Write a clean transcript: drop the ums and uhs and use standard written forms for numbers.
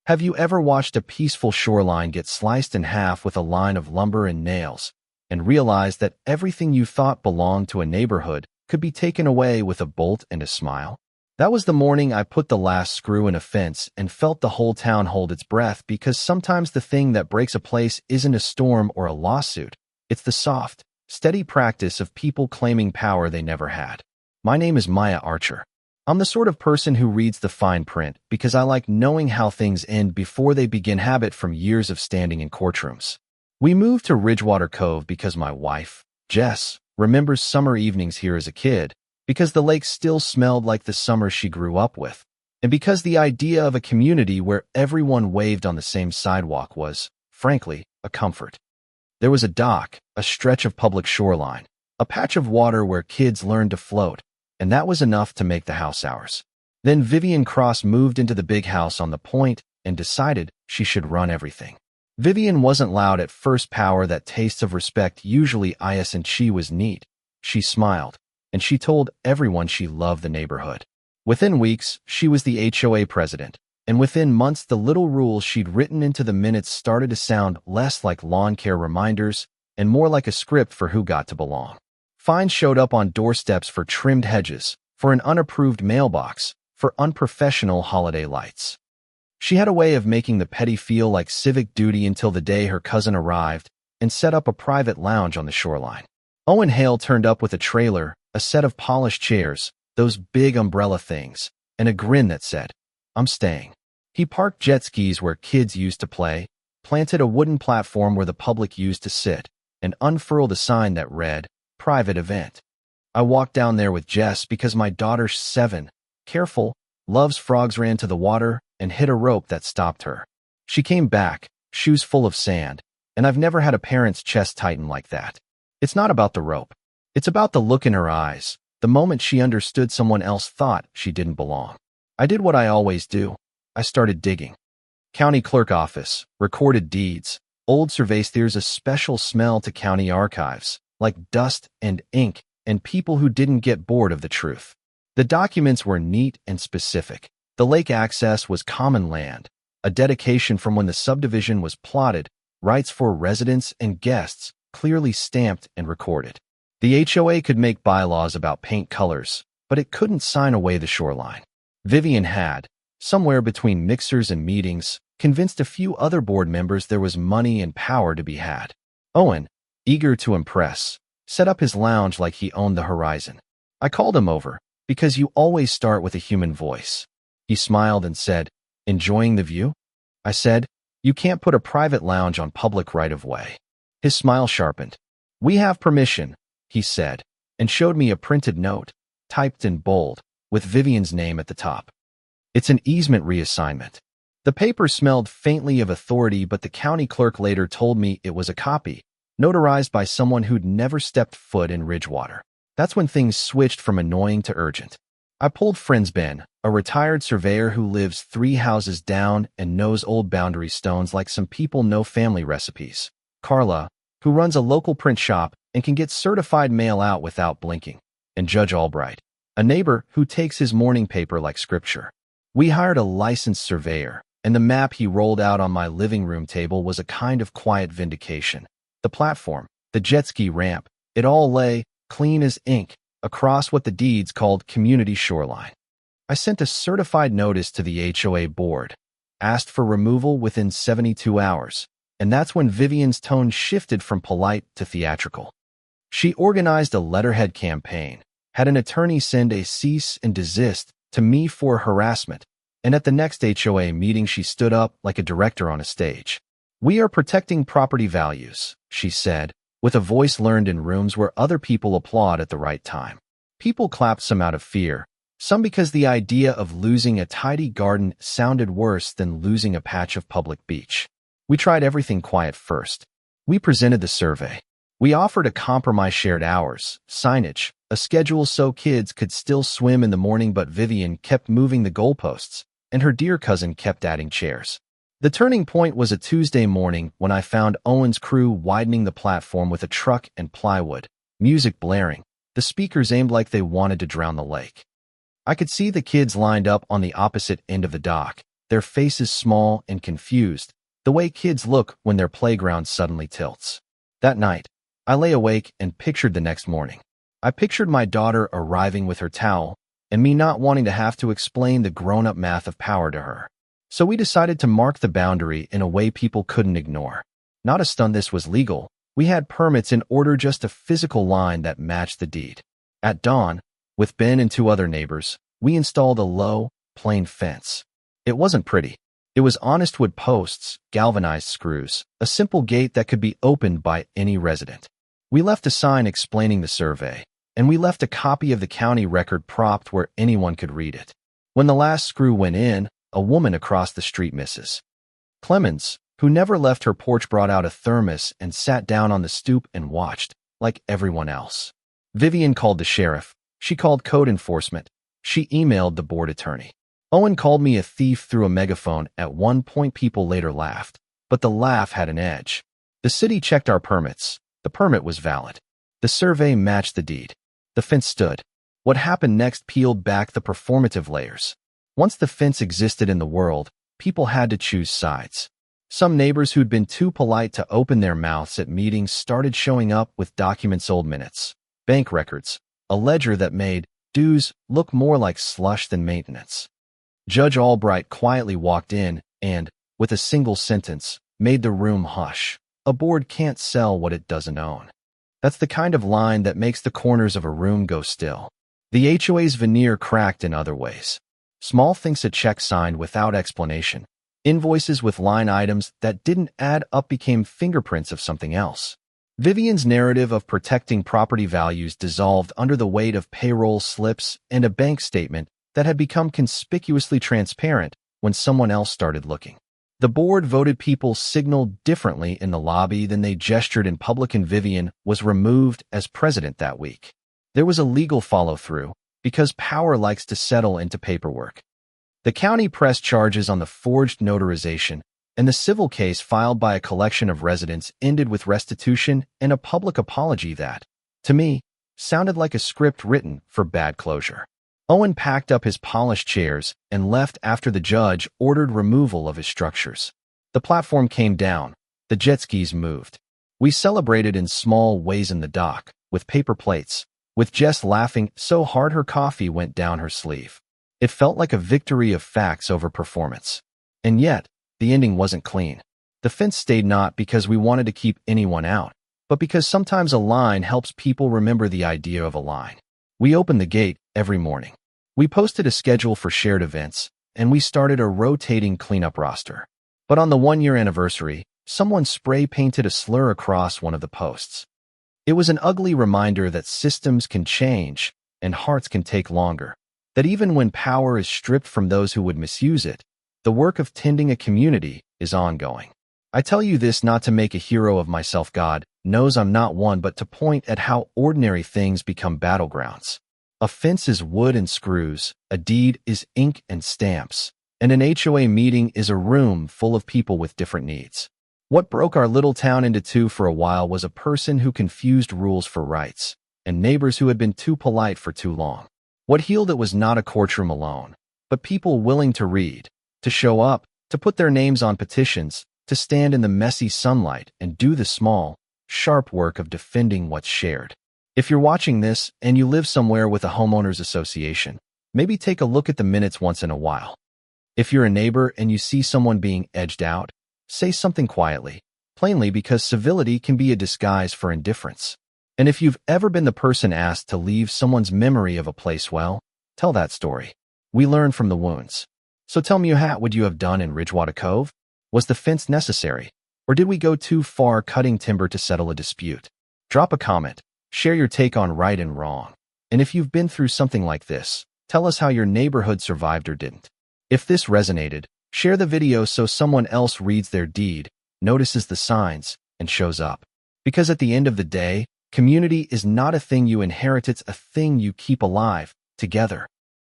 Have you ever watched a peaceful shoreline get sliced in half with a line of lumber and nails, and realized that everything you thought belonged to a neighborhood could be taken away with a bolt and a smile? That was the morning I put the last screw in a fence and felt the whole town hold its breath, because sometimes the thing that breaks a place isn't a storm or a lawsuit. It's the soft, steady practice of people claiming power they never had. My name is Maya Archer. I'm the sort of person who reads the fine print because I like knowing how things end before they begin. Habit from years of standing in courtrooms. We moved to Ridgewater Cove because my wife, Jess, remembers summer evenings here as a kid, because the lake still smelled like the summer she grew up with, and because the idea of a community where everyone waved on the same sidewalk was, frankly, a comfort. There was a dock, a stretch of public shoreline, a patch of water where kids learned to float, and that was enough to make the house ours. Then Vivian Cross moved into the big house on the point and decided she should run everything. Vivian wasn't loud at first. Power that tastes of respect usually is, and she was neat. She smiled, and she told everyone she loved the neighborhood. Within weeks, she was the HOA president, and within months the little rules she'd written into the minutes started to sound less like lawn care reminders and more like a script for who got to belong. Fines showed up on doorsteps for trimmed hedges, for an unapproved mailbox, for unprofessional holiday lights. She had a way of making the petty feel like civic duty until the day her cousin arrived and set up a private lounge on the shoreline. Owen Hale turned up with a trailer, a set of polished chairs, those big umbrella things, and a grin that said, "I'm staying." He parked jet skis where kids used to play, planted a wooden platform where the public used to sit, and unfurled a sign that read, "Private event." I walked down there with Jess because my daughter, 7, careful, loves frogs, ran to the water and hit a rope that stopped her. She came back, shoes full of sand, and I've never had a parent's chest tighten like that. It's not about the rope. It's about the look in her eyes, the moment she understood someone else thought she didn't belong. I did what I always do. I started digging. County clerk office, recorded deeds, old surveys. There's a special smell to county archives, like dust and ink and people who didn't get bored of the truth. The documents were neat and specific. The lake access was common land, a dedication from when the subdivision was plotted, rights for residents and guests, clearly stamped and recorded. The HOA could make bylaws about paint colors, but it couldn't sign away the shoreline. Vivian had, somewhere between mixers and meetings, convinced a few other board members there was money and power to be had. Owen, eager to impress, set up his lounge like he owned the horizon. I called him over, because you always start with a human voice. He smiled and said, "Enjoying the view?" I said, "You can't put a private lounge on public right-of-way." His smile sharpened. "We have permission," he said, and showed me a printed note, typed in bold, with Vivian's name at the top. "It's an easement reassignment." The paper smelled faintly of authority, but the county clerk later told me it was a copy, notarized by someone who'd never stepped foot in Ridgewater. That's when things switched from annoying to urgent. I pulled friends Ben, a retired surveyor who lives 3 houses down and knows old boundary stones like some people know family recipes. Carla, who runs a local print shop and can get certified mail out without blinking. And Judge Albright, a neighbor who takes his morning paper like scripture. We hired a licensed surveyor, and the map he rolled out on my living room table was a kind of quiet vindication. The platform, the jet ski ramp, it all lay, clean as ink, across what the deeds called community shoreline. I sent a certified notice to the HOA board, asked for removal within 72 hours, and that's when Vivian's tone shifted from polite to theatrical. She organized a letterhead campaign, had an attorney send a cease and desist to me for harassment, and at the next HOA meeting she stood up like a director on a stage. "We are protecting property values," she said, with a voice learned in rooms where other people applaud at the right time. People clapped, some out of fear, some because the idea of losing a tidy garden sounded worse than losing a patch of public beach. We tried everything quiet first. We presented the survey. We offered a compromise: shared hours, signage, a schedule so kids could still swim in the morning, but Vivian kept moving the goalposts, and her dear cousin kept adding chairs. The turning point was a Tuesday morning when I found Owen's crew widening the platform with a truck and plywood, music blaring, the speakers aimed like they wanted to drown the lake. I could see the kids lined up on the opposite end of the dock, their faces small and confused, the way kids look when their playground suddenly tilts. That night, I lay awake and pictured the next morning. I pictured my daughter arriving with her towel and me not wanting to have to explain the grown-up math of power to her. So we decided to mark the boundary in a way people couldn't ignore. Not a stunt, this was legal. We had permits in order, just a physical line that matched the deed. At dawn, with Ben and 2 other neighbors, we installed a low, plain fence. It wasn't pretty. It was honest wood posts, galvanized screws, a simple gate that could be opened by any resident. We left a sign explaining the survey, and we left a copy of the county record propped where anyone could read it. When the last screw went in, a woman across the street, Mrs. Clemens, who never left her porch, brought out a thermos and sat down on the stoop and watched, like everyone else. Vivian called the sheriff. She called code enforcement. She emailed the board attorney. Owen called me a thief through a megaphone. At one point, people later laughed, but the laugh had an edge. The city checked our permits. The permit was valid. The survey matched the deed. The fence stood. What happened next peeled back the performative layers. Once the fence existed in the world, people had to choose sides. Some neighbors who'd been too polite to open their mouths at meetings started showing up with documents, old minutes, bank records, a ledger that made dues look more like slush than maintenance. Judge Albright quietly walked in and, with a single sentence, made the room hush. A board can't sell what it doesn't own. That's the kind of line that makes the corners of a room go still. The HOA's veneer cracked in other ways. Small things, a check signed without explanation. Invoices with line items that didn't add up became fingerprints of something else. Vivian's narrative of protecting property values dissolved under the weight of payroll slips and a bank statement that had become conspicuously transparent when someone else started looking. The board voted. People signaled differently in the lobby than they gestured in public, and Vivian was removed as president that week. There was a legal follow-through, because power likes to settle into paperwork. The county pressed charges on the forged notarization, and the civil case filed by a collection of residents ended with restitution and a public apology that, to me, sounded like a script written for bad closure. Owen packed up his polished chairs and left after the judge ordered removal of his structures. The platform came down. The jet skis moved. We celebrated in small ways in the dock, with paper plates, with Jess laughing so hard her coffee went down her sleeve. It felt like a victory of facts over performance. And yet, the ending wasn't clean. The fence stayed, not because we wanted to keep anyone out, but because sometimes a line helps people remember the idea of a line. We opened the gate every morning. We posted a schedule for shared events, and we started a rotating cleanup roster. But on the 1-year anniversary, someone spray-painted a slur across one of the posts. It was an ugly reminder that systems can change and hearts can take longer, that even when power is stripped from those who would misuse it, the work of tending a community is ongoing. I tell you this not to make a hero of myself. God knows I'm not one, but to point at how ordinary things become battlegrounds. A fence is wood and screws, a deed is ink and stamps, and an HOA meeting is a room full of people with different needs. What broke our little town into two for a while was a person who confused rules for rights, and neighbors who had been too polite for too long. What healed it was not a courtroom alone, but people willing to read, to show up, to put their names on petitions, to stand in the messy sunlight and do the small, sharp work of defending what's shared. If you're watching this and you live somewhere with a homeowners association, maybe take a look at the minutes once in a while. If you're a neighbor and you see someone being edged out, say something quietly, plainly, because civility can be a disguise for indifference. And if you've ever been the person asked to leave someone's memory of a place, well, tell that story. We learn from the wounds. So tell me, what would you have done in Ridgewater Cove? Was the fence necessary? Or did we go too far cutting timber to settle a dispute? Drop a comment. Share your take on right and wrong. And if you've been through something like this, tell us how your neighborhood survived or didn't. If this resonated, share the video so someone else reads their deed, notices the signs, and shows up. Because at the end of the day, community is not a thing you inherit, it's a thing you keep alive, together.